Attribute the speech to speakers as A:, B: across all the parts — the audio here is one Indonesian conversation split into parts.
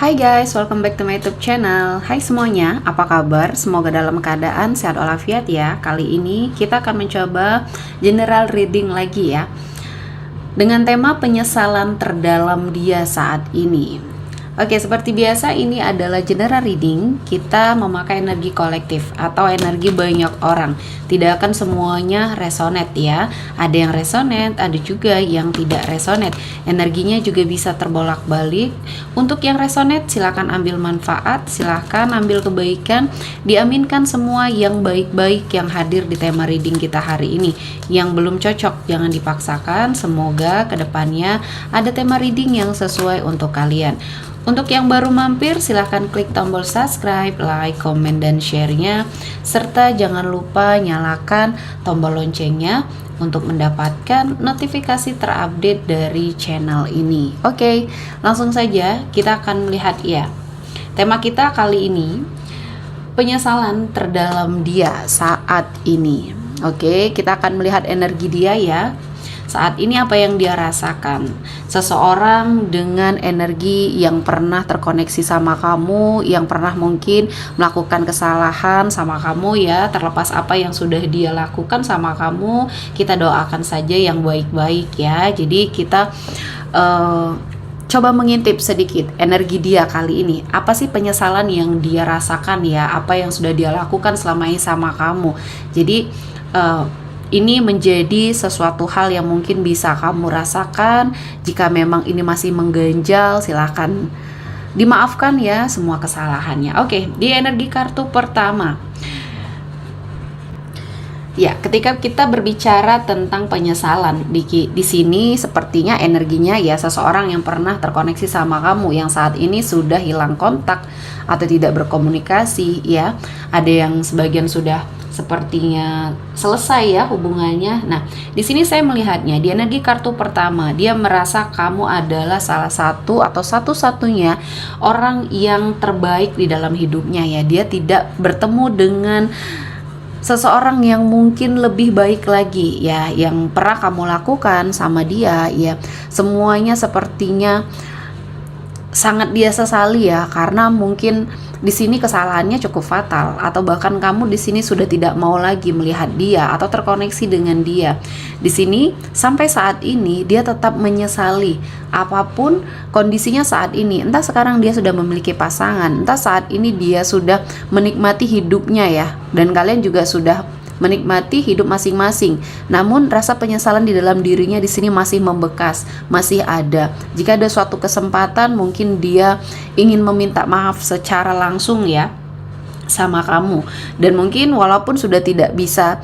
A: Hai guys, welcome back to my YouTube channel. Hai semuanya, apa kabar? Semoga dalam keadaan sehat walafiat ya. Kali ini kita akan mencoba general reading lagi ya, dengan tema penyesalan terdalam dia saat ini. Oke, seperti biasa ini adalah general reading. Kita memakai energi kolektif atau energi banyak orang. Tidak akan semuanya resonate ya. Ada yang resonate, ada juga yang tidak resonate. Energinya juga bisa terbolak-balik. Untuk yang resonate silakan ambil manfaat, silakan ambil kebaikan. Diaminkan semua yang baik-baik yang hadir di tema reading kita hari ini. Yang belum cocok jangan dipaksakan. Semoga kedepannya ada tema reading yang sesuai untuk kalian. Untuk yang baru mampir, silahkan klik tombol subscribe, like, komen, dan share-nya. Serta jangan lupa nyalakan tombol loncengnya untuk mendapatkan notifikasi terupdate dari channel ini. Oke, langsung saja kita akan melihat ya. Tema kita kali ini, penyesalan terdalam dia saat ini. Oke, kita akan melihat energi dia ya. Saat ini apa yang dia rasakan? Seseorang dengan energi yang pernah terkoneksi sama kamu, yang pernah mungkin melakukan kesalahan sama kamu ya, terlepas apa yang sudah dia lakukan sama kamu, kita doakan saja yang baik-baik ya. Jadi kita coba mengintip sedikit energi dia kali ini. Apa sih penyesalan yang dia rasakan ya? Apa yang sudah dia lakukan selama ini sama kamu? Jadi ini menjadi sesuatu hal yang mungkin bisa kamu rasakan. Jika memang ini masih mengganjal, silahkan dimaafkan ya semua kesalahannya. Oke, di energi kartu pertama. Ya, ketika kita berbicara tentang penyesalan di sini sepertinya energinya ya seseorang yang pernah terkoneksi sama kamu yang saat ini sudah hilang kontak atau tidak berkomunikasi ya. Ada yang sebagian sudah sepertinya selesai ya hubungannya. Nah, di sini saya melihatnya di energi kartu pertama, dia merasa kamu adalah salah satu atau satu-satunya orang yang terbaik di dalam hidupnya ya. Dia tidak bertemu dengan seseorang yang mungkin lebih baik lagi ya, yang pernah kamu lakukan sama dia ya. Semuanya sepertinya sangat dia sesali ya, karena mungkin di sini kesalahannya cukup fatal atau bahkan kamu di sini sudah tidak mau lagi melihat dia atau terkoneksi dengan dia. Di sini sampai saat ini dia tetap menyesali apapun kondisinya saat ini. Entah sekarang dia sudah memiliki pasangan, entah saat ini dia sudah menikmati hidupnya ya, dan kalian juga sudah menikmati hidup masing-masing. Namun rasa penyesalan di dalam dirinya di sini masih membekas, masih ada. Jika ada suatu kesempatan mungkin dia ingin meminta maaf secara langsung ya sama kamu. Dan mungkin walaupun sudah tidak bisa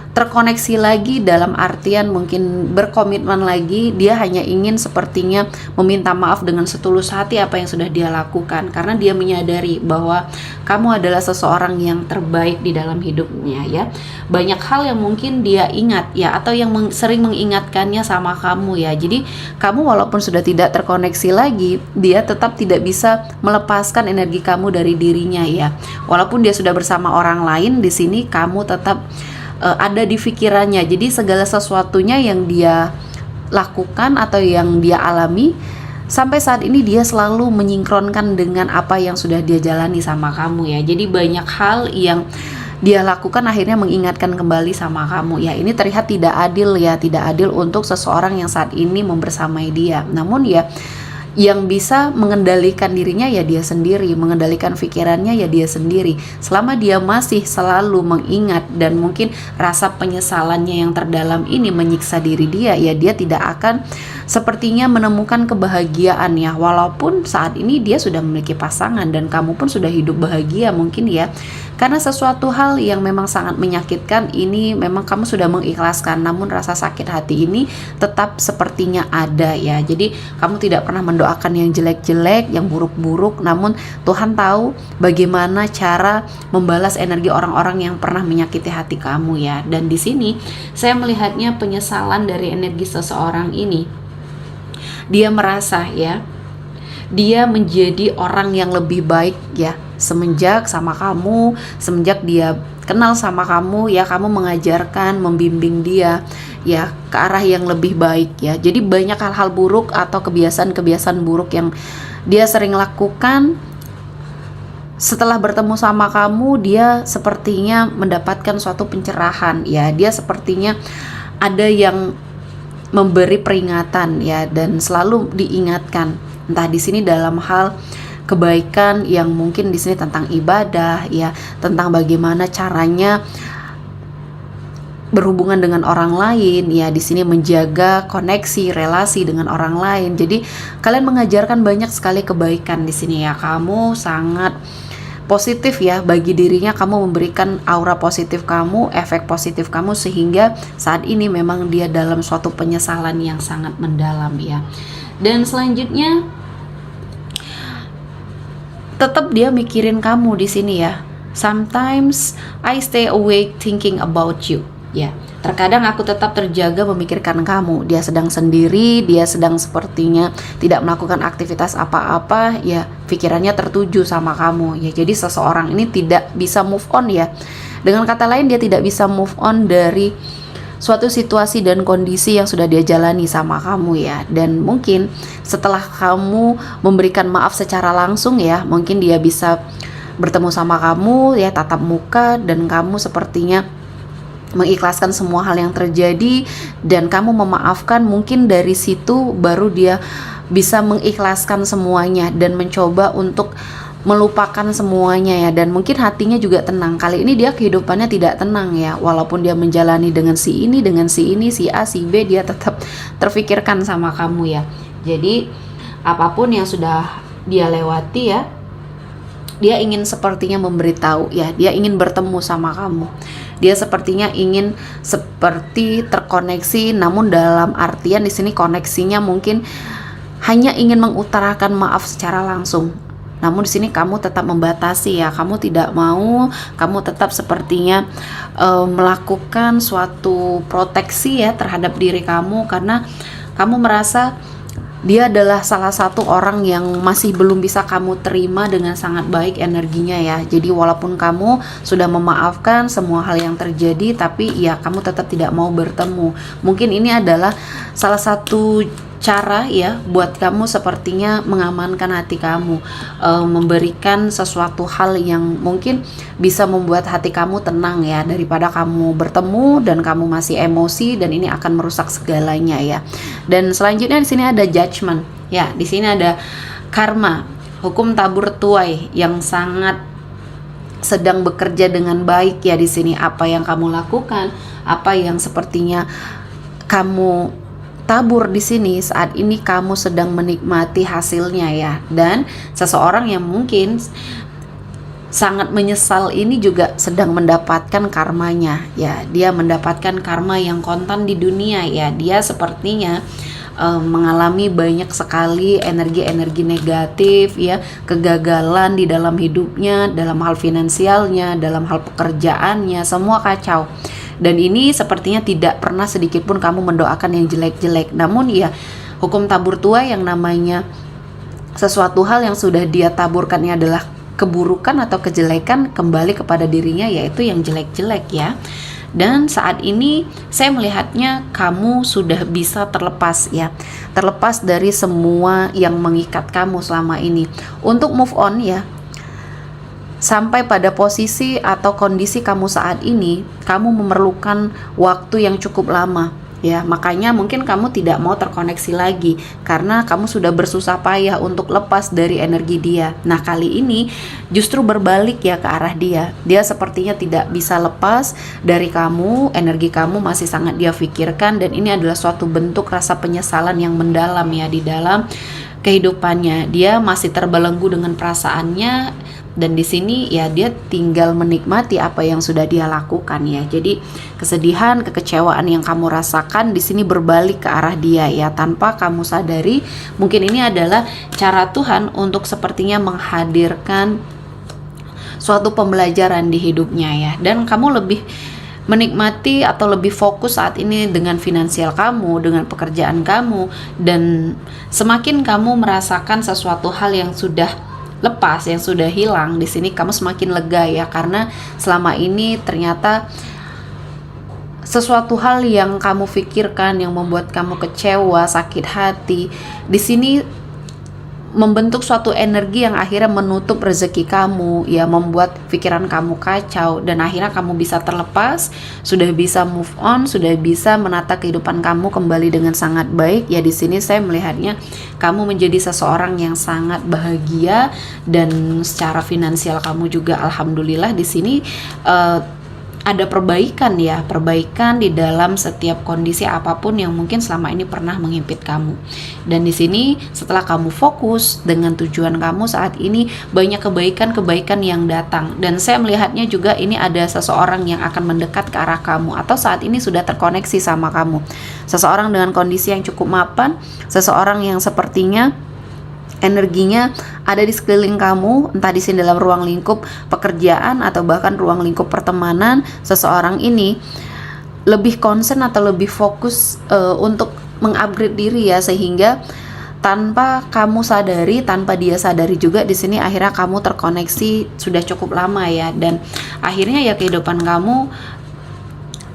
A: terkoneksi lagi dalam artian mungkin berkomitmen lagi, dia hanya ingin sepertinya meminta maaf dengan setulus hati apa yang sudah dia lakukan, karena dia menyadari bahwa kamu adalah seseorang yang terbaik di dalam hidupnya ya. Banyak hal yang mungkin dia ingat ya, atau yang sering mengingatkannya sama kamu ya. Jadi kamu walaupun sudah tidak terkoneksi lagi, dia tetap tidak bisa melepaskan energi kamu dari dirinya ya. Walaupun dia sudah bersama orang lain, di sini kamu tetap ada di pikirannya. Jadi segala sesuatunya yang dia lakukan atau yang dia alami sampai saat ini dia selalu menyinkronkan dengan apa yang sudah dia jalani sama kamu ya. Jadi banyak hal yang dia lakukan akhirnya mengingatkan kembali sama kamu ya. Ini terlihat tidak adil ya, tidak adil untuk seseorang yang saat ini membersamai dia. Namun ya, yang bisa mengendalikan dirinya ya dia sendiri, mengendalikan pikirannya ya dia sendiri. Selama dia masih selalu mengingat dan mungkin rasa penyesalannya yang terdalam ini menyiksa diri dia, ya dia tidak akan sepertinya menemukan kebahagiaan ya. Walaupun saat ini dia sudah memiliki pasangan dan kamu pun sudah hidup bahagia mungkin ya. Karena sesuatu hal yang memang sangat menyakitkan ini memang kamu sudah mengikhlaskan, namun rasa sakit hati ini tetap sepertinya ada ya. Jadi kamu tidak pernah mendoakan yang jelek-jelek, yang buruk-buruk, namun Tuhan tahu bagaimana cara membalas energi orang-orang yang pernah menyakiti hati kamu ya. Dan di sini saya melihatnya penyesalan dari energi seseorang ini. Dia merasa ya, dia menjadi orang yang lebih baik ya semenjak sama kamu, semenjak dia kenal sama kamu ya, kamu mengajarkan, membimbing dia ya ke arah yang lebih baik ya. Jadi banyak hal-hal buruk atau kebiasaan-kebiasaan buruk yang dia sering lakukan, setelah bertemu sama kamu dia sepertinya mendapatkan suatu pencerahan ya. Dia sepertinya ada yang memberi peringatan ya, dan selalu diingatkan, entah di sini dalam hal kebaikan yang mungkin di sini tentang ibadah ya, tentang bagaimana caranya berhubungan dengan orang lain ya, di sini menjaga koneksi relasi dengan orang lain. Jadi kalian mengajarkan banyak sekali kebaikan di sini ya. Kamu sangat positif ya bagi dirinya, kamu memberikan aura positif kamu, efek positif kamu, sehingga saat ini memang dia dalam suatu penyesalan yang sangat mendalam ya. Dan selanjutnya tetap dia mikirin kamu di sini ya. Sometimes I stay awake thinking about you. Ya, terkadang aku tetap terjaga memikirkan kamu. Dia sedang sendiri, dia sedang sepertinya tidak melakukan aktivitas apa-apa ya, pikirannya tertuju sama kamu ya. Jadi seseorang ini tidak bisa move on ya. Dengan kata lain, dia tidak bisa move on dari suatu situasi dan kondisi yang sudah dia jalani sama kamu ya. Dan mungkin setelah kamu memberikan maaf secara langsung ya, mungkin dia bisa bertemu sama kamu ya tatap muka, dan kamu sepertinya mengikhlaskan semua hal yang terjadi dan kamu memaafkan. Mungkin dari situ baru dia bisa mengikhlaskan semuanya dan mencoba untuk melupakan semuanya ya, dan mungkin hatinya juga tenang. Kali ini dia kehidupannya tidak tenang ya, walaupun dia menjalani dengan si ini, si A, si B, dia tetap terfikirkan sama kamu ya. Jadi apapun yang sudah dia lewati ya, dia ingin sepertinya memberitahu ya, dia ingin bertemu sama kamu. Dia sepertinya ingin seperti terkoneksi, namun dalam artian di sini koneksinya mungkin hanya ingin mengutarakan maaf secara langsung. Namun di sini kamu tetap membatasi ya, kamu tidak mau, kamu tetap sepertinya melakukan suatu proteksi ya terhadap diri kamu, karena kamu merasa dia adalah salah satu orang yang masih belum bisa kamu terima dengan sangat baik energinya ya. Jadi walaupun kamu sudah memaafkan semua hal yang terjadi, tapi ya kamu tetap tidak mau bertemu. Mungkin ini adalah salah satu cara ya buat kamu sepertinya mengamankan hati kamu, memberikan sesuatu hal yang mungkin bisa membuat hati kamu tenang ya, daripada kamu bertemu dan kamu masih emosi, dan ini akan merusak segalanya ya. Dan selanjutnya di sini ada judgment ya, di sini ada karma, hukum tabur tuai yang sangat sedang bekerja dengan baik ya. Di sini apa yang kamu lakukan, apa yang sepertinya kamu tabur di sini saat ini, kamu sedang menikmati hasilnya ya. Dan seseorang yang mungkin sangat menyesal ini juga sedang mendapatkan karmanya ya. Dia mendapatkan karma yang kontan di dunia ya. Dia sepertinya mengalami banyak sekali energi-energi negatif ya, kegagalan di dalam hidupnya, dalam hal finansialnya, dalam hal pekerjaannya, semua kacau. Dan ini sepertinya tidak pernah sedikit pun kamu mendoakan yang jelek-jelek. Namun ya, hukum tabur tuai yang namanya sesuatu hal yang sudah dia taburkannya adalah keburukan atau kejelekan kembali kepada dirinya, yaitu yang jelek-jelek ya. Dan saat ini saya melihatnya kamu sudah bisa terlepas ya, terlepas dari semua yang mengikat kamu selama ini. Untuk move on ya, sampai pada posisi atau kondisi kamu saat ini, kamu memerlukan waktu yang cukup lama ya. Makanya mungkin kamu tidak mau terkoneksi lagi karena kamu sudah bersusah payah untuk lepas dari energi dia. Nah, kali ini justru berbalik ya ke arah dia. Dia sepertinya tidak bisa lepas dari kamu, energi kamu masih sangat dia pikirkan, dan ini adalah suatu bentuk rasa penyesalan yang mendalam ya di dalam kehidupannya. Dia masih terbelenggu dengan perasaannya, dan di sini ya dia tinggal menikmati apa yang sudah dia lakukan ya. Jadi kesedihan, kekecewaan yang kamu rasakan di sini berbalik ke arah dia ya, tanpa kamu sadari. Mungkin ini adalah cara Tuhan untuk sepertinya menghadirkan suatu pembelajaran di hidupnya ya. Dan kamu lebih menikmati atau lebih fokus saat ini dengan finansial kamu, dengan pekerjaan kamu, dan semakin kamu merasakan sesuatu hal yang sudah lepas, yang sudah hilang, di sini kamu semakin lega ya, karena selama ini ternyata sesuatu hal yang kamu pikirkan yang membuat kamu kecewa, sakit hati, di sini membentuk suatu energi yang akhirnya menutup rezeki kamu ya, membuat pikiran kamu kacau, dan akhirnya kamu bisa terlepas, sudah bisa move on, sudah bisa menata kehidupan kamu kembali dengan sangat baik ya. Di sini saya melihatnya kamu menjadi seseorang yang sangat bahagia, dan secara finansial kamu juga alhamdulillah di sini ada perbaikan ya, perbaikan di dalam setiap kondisi apapun yang mungkin selama ini pernah menghimpit kamu. Dan di sini setelah kamu fokus dengan tujuan kamu saat ini, banyak kebaikan-kebaikan yang datang. Dan saya melihatnya juga ini ada seseorang yang akan mendekat ke arah kamu, atau saat ini sudah terkoneksi sama kamu. Seseorang dengan kondisi yang cukup mapan, seseorang yang sepertinya energinya ada di sekeliling kamu, entah di sini dalam ruang lingkup pekerjaan atau bahkan ruang lingkup pertemanan. Seseorang ini lebih concern atau lebih fokus untuk mengupgrade diri ya, sehingga tanpa kamu sadari, tanpa dia sadari juga, di sini akhirnya kamu terkoneksi sudah cukup lama ya, dan akhirnya ya kehidupan kamu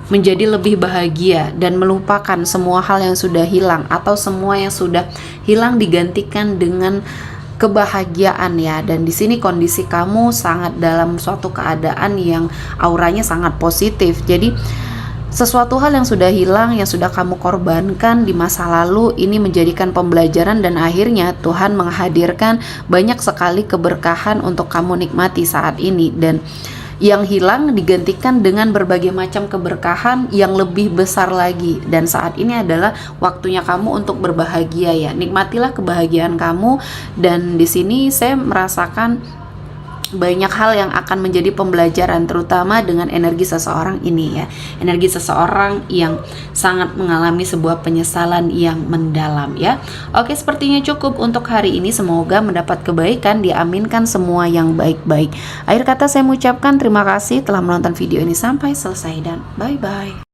A: menjadi lebih bahagia dan melupakan semua hal yang sudah hilang, atau semua yang sudah hilang digantikan dengan kebahagiaan ya. Dan di sini kondisi kamu sangat dalam suatu keadaan yang auranya sangat positif. Jadi sesuatu hal yang sudah hilang, yang sudah kamu korbankan di masa lalu, ini menjadikan pembelajaran, dan akhirnya Tuhan menghadirkan banyak sekali keberkahan untuk kamu nikmati saat ini. Dan yang hilang digantikan dengan berbagai macam keberkahan yang lebih besar lagi, dan saat ini adalah waktunya kamu untuk berbahagia ya. Nikmatilah kebahagiaan kamu, dan di sini saya merasakan banyak hal yang akan menjadi pembelajaran, terutama dengan energi seseorang ini ya, energi seseorang yang sangat mengalami sebuah penyesalan yang mendalam ya. Oke, sepertinya cukup untuk hari ini, semoga mendapat kebaikan, diaminkan semua yang baik-baik. Akhir kata saya mengucapkan terima kasih telah menonton video ini sampai selesai, dan bye-bye.